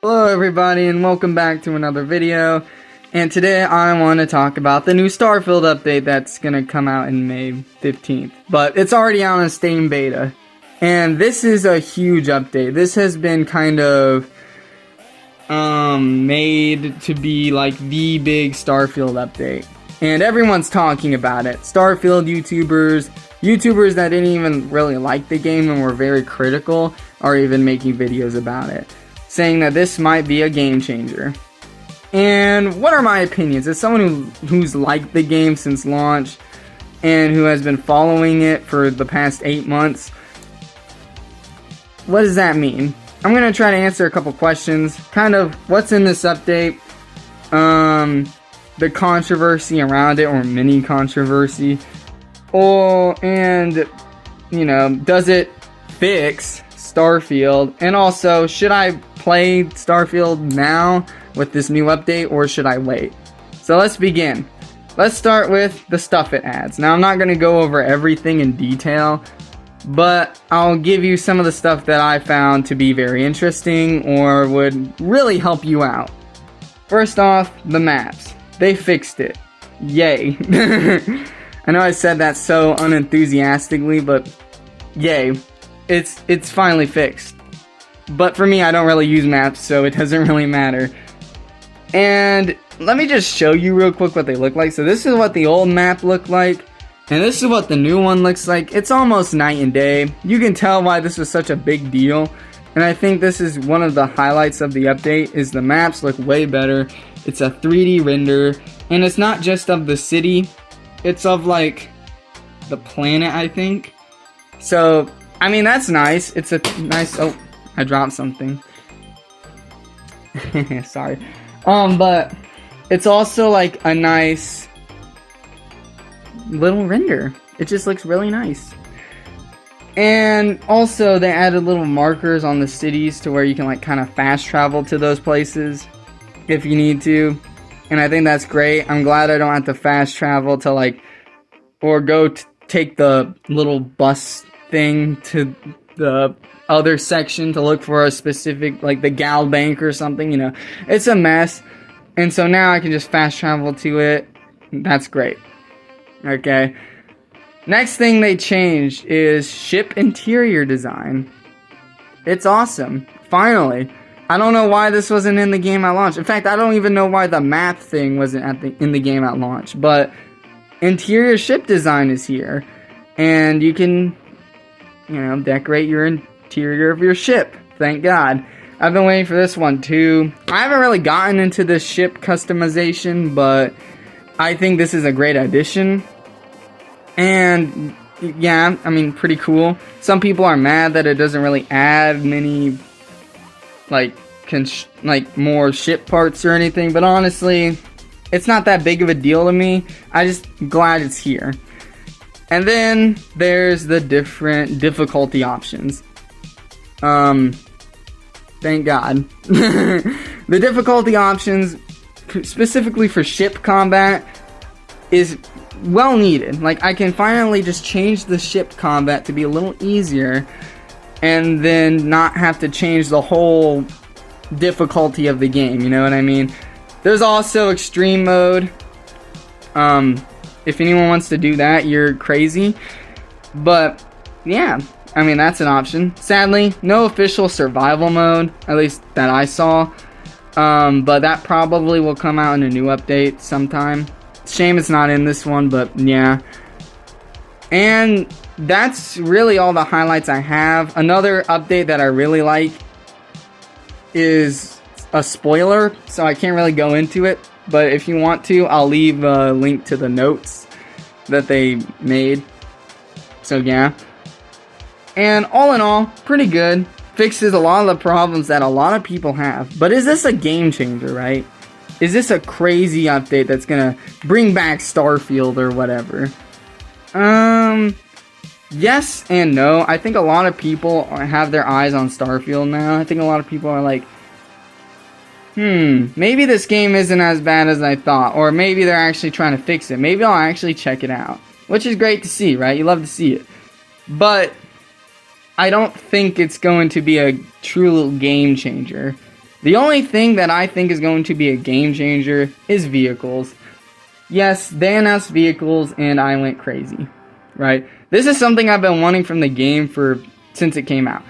Hello everybody and welcome back to another video, and today I want to talk about the new Starfield update that's gonna come out in May 15th, but it's already out on Steam beta, and this is a huge update. This has been kind of made to be like the big Starfield update, and everyone's talking about it. Starfield YouTubers that didn't even really like the game and were very critical are even making videos about it, saying that this might be a game changer. And what are my opinions? As someone who's liked the game since launch and who has been following it for the past 8 months, what does that mean? I'm going to try to answer a couple questions. Kind of what's in this update, the controversy around it, or mini controversy, and you know, does it fix Starfield? And also, should I play Starfield now with this new update, or should I wait? So let's begin. Let's start with the stuff it adds. Now, I'm not going to go over everything in detail, but I'll give you some of the stuff that I found to be very interesting or would really help you out. First off, the maps. They fixed it. Yay. I know I said that so unenthusiastically, but yay. It's finally fixed. But for me, I don't really use maps, so it doesn't really matter. And let me just show you real quick what they look like. So this is what the old map looked like, and this is what the new one looks like. It's almost night and day. You can tell why this was such a big deal. And I think this is one of the highlights of the update, is the maps look way better. It's a 3D render, and it's not just of the city. It's of, like, the planet, I think. So, I mean, that's nice. It's a nice... Oh, I dropped something. Sorry. But it's also, like, a nice little render. It just looks really nice. And also, they added little markers on the cities to where you can, like, kind of fast travel to those places if you need to. And I think that's great. I'm glad I don't have to fast travel to, like, or go take the little bus thing to the other section to look for a specific, like, the Gal Bank or something, you know. It's a mess. And so now I can just fast travel to it. That's great. Okay. Next thing they changed is ship interior design. It's awesome. Finally. I don't know why this wasn't in the game at launch. In fact, I don't even know why the map thing wasn't in the game at launch. But interior ship design is here. And you can, you know, decorate your interior of your ship. Thank God. I've been waiting for this one too. I haven't really gotten into this ship customization, but I think this is a great addition. And yeah, I mean, pretty cool. Some people are mad that it doesn't really add many, like more ship parts or anything, but honestly, it's not that big of a deal to me. I just glad it's here. And then there's the different difficulty options. Thank God. The difficulty options, specifically for ship combat, is well needed. Like, I can finally just change the ship combat to be a little easier, and then not have to change the whole difficulty of the game, you know what I mean? There's also extreme mode. If anyone wants to do that, you're crazy. But yeah, I mean, that's an option. Sadly, no official survival mode, at least that I saw. But that probably will come out in a new update sometime. Shame it's not in this one, but yeah. And that's really all the highlights I have. Another update that I really like is a spoiler, so I can't really go into it. But if you want to, I'll leave a link to the notes that they made. So yeah. And all in all, pretty good. Fixes a lot of the problems that a lot of people have. But is this a game changer, right? Is this a crazy update that's gonna bring back Starfield or whatever? Yes and no. I think a lot of people have their eyes on Starfield now. I think a lot of people are like, maybe this game isn't as bad as I thought. Or maybe they're actually trying to fix it. Maybe I'll actually check it out. Which is great to see, right? You love to see it. But I don't think it's going to be a true game changer. The only thing that I think is going to be a game changer is vehicles. Yes, they announced vehicles and I went crazy, right? This is something I've been wanting from the game since it came out.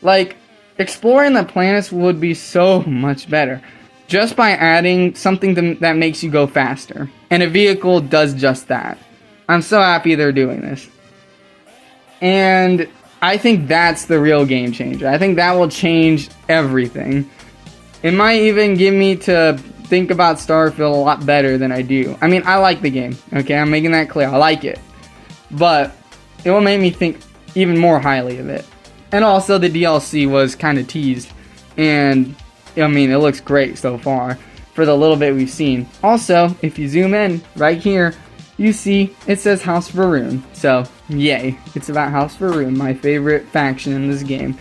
Like, exploring the planets would be so much better just by adding something that makes you go faster. And a vehicle does just that. I'm so happy they're doing this. And I think that's the real game changer. I think that will change everything. It might even get me to think about Starfield a lot better than I do. I mean, I like the game, okay? I'm making that clear. I like it. But it will make me think even more highly of it. And also, the DLC was kind of teased. And, I mean, it looks great so far for the little bit we've seen. Also, if you zoom in right here, you see it says House Varun. So, yay. It's about House Varun, my favorite faction in this game.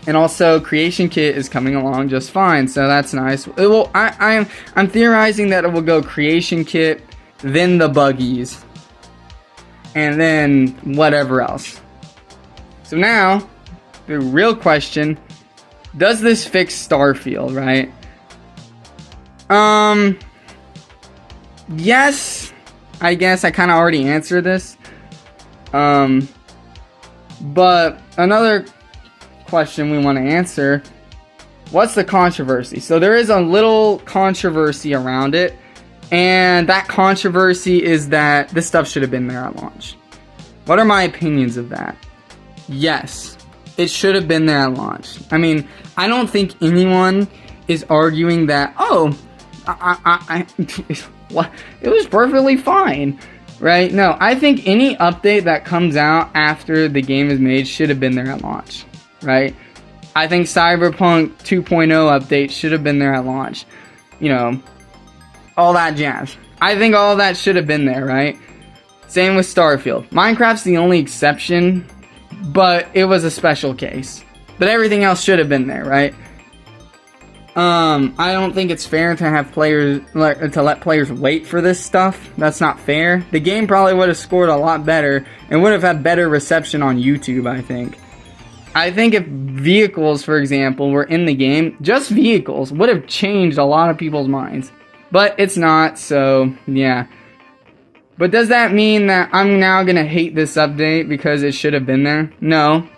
And also, Creation Kit is coming along just fine, so that's nice. It will. I'm theorizing that it will go Creation Kit, then the buggies, and then whatever else. So now, the real question: does this fix Starfield? Right? Yes. I guess I kind of already answered this. But another question we want to answer, what's the controversy? So there is a little controversy around it, and that controversy is that this stuff should have been there at launch. What are my opinions of that? Yes, it should have been there at launch. I mean, I don't think anyone is arguing that, it was perfectly fine, right? No, I think any update that comes out after the game is made should have been there at launch. Right? I think Cyberpunk 2.0 update should have been there at launch. You know, all that jazz. I think all that should have been there, right? Same with Starfield. Minecraft's the only exception, but it was a special case. But everything else should have been there, right? I don't think it's fair to have let players wait for this stuff. That's not fair. The game probably would have scored a lot better and would have had better reception on YouTube, I think. I think if vehicles, for example, were in the game, just vehicles would have changed a lot of people's minds. But it's not, so yeah. But does that mean that I'm now gonna hate this update because it should have been there? No.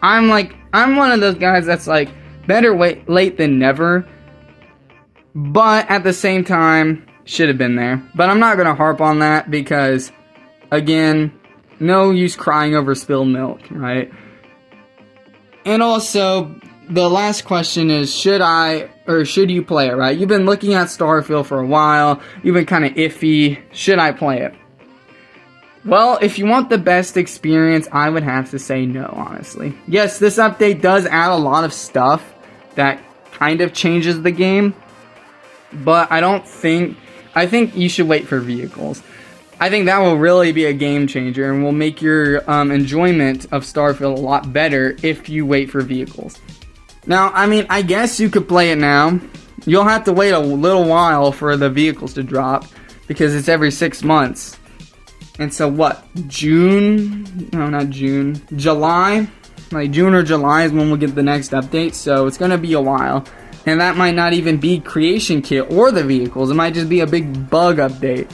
I'm one of those guys that's like, better late than never. But at the same time, should have been there. But I'm not gonna harp on that because, again, no use crying over spilled milk, right? And also, the last question is, should you play it, right? You've been looking at Starfield for a while. You've been kind of iffy. Should I play it? Well, if you want the best experience, I would have to say no, honestly. Yes, this update does add a lot of stuff that kind of changes the game. But I think you should wait for vehicles. I think that will really be a game changer and will make your enjoyment of Starfield a lot better if you wait for vehicles. Now, I mean, I guess you could play it now. You'll have to wait a little while for the vehicles to drop because it's every 6 months. And so what? June? No, not June. July? Like June or July is when we'll get the next update. So it's going to be a while. And that might not even be Creation Kit or the vehicles. It might just be a big bug update.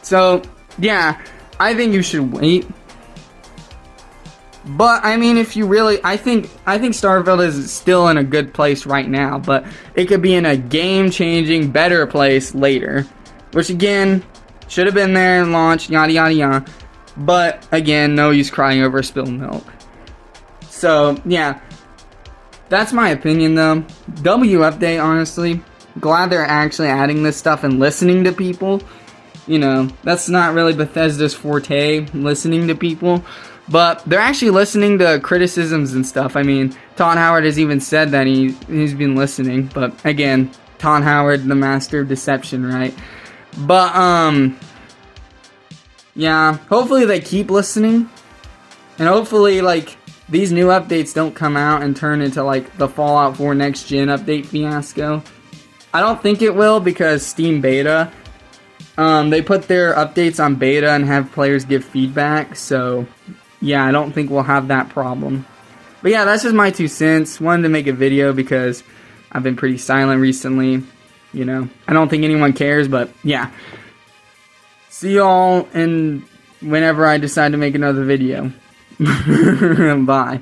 So, yeah, I think you should wait. But, I mean, if you really... I think Starfield is still in a good place right now. But it could be in a game-changing, better place later. Which, again, should have been there and launched, yada, yada, yada. But, again, no use crying over spilled milk. So, yeah. That's my opinion, though. W update, honestly. Glad they're actually adding this stuff and listening to people. You know, that's not really Bethesda's forte, listening to people. But they're actually listening to criticisms and stuff. I mean, Todd Howard has even said that he's been listening. But again, Todd Howard, the master of deception, right? But, yeah, hopefully they keep listening. And hopefully, like, these new updates don't come out and turn into, like, the Fallout 4 Next Gen update fiasco. I don't think it will because Steam Beta... they put their updates on beta and have players give feedback, so yeah, I don't think we'll have that problem. But yeah, that's just my 2 cents. Wanted to make a video because I've been pretty silent recently. You know, I don't think anyone cares, but yeah. See y'all in whenever I decide to make another video. Bye.